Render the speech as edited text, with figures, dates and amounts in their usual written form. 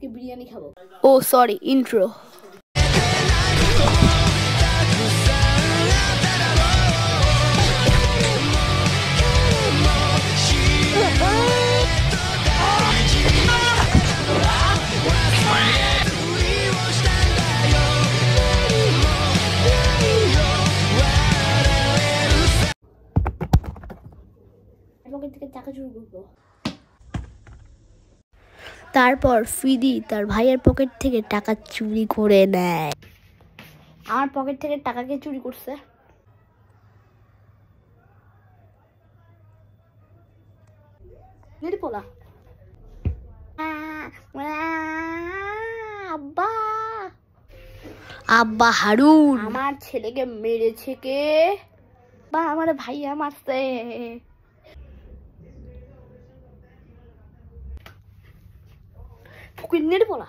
আজকে বিরিয়ানি খাবো। ও sorry, intro. Pocket থেকে টাকা চুরি করবো। তারপর ফিদি তার ভাইয়ের পকেট থেকে টাকা চুরি করে নেয়। আমার পকেট থেকে টাকা কে চুরি করছে? নির্পলা। আব্বা, আব্বা হারুন। আমার ছেলেকে মেরেছে কে? বা আমার ভাইয়া মারছে। ফকির নির্পলা।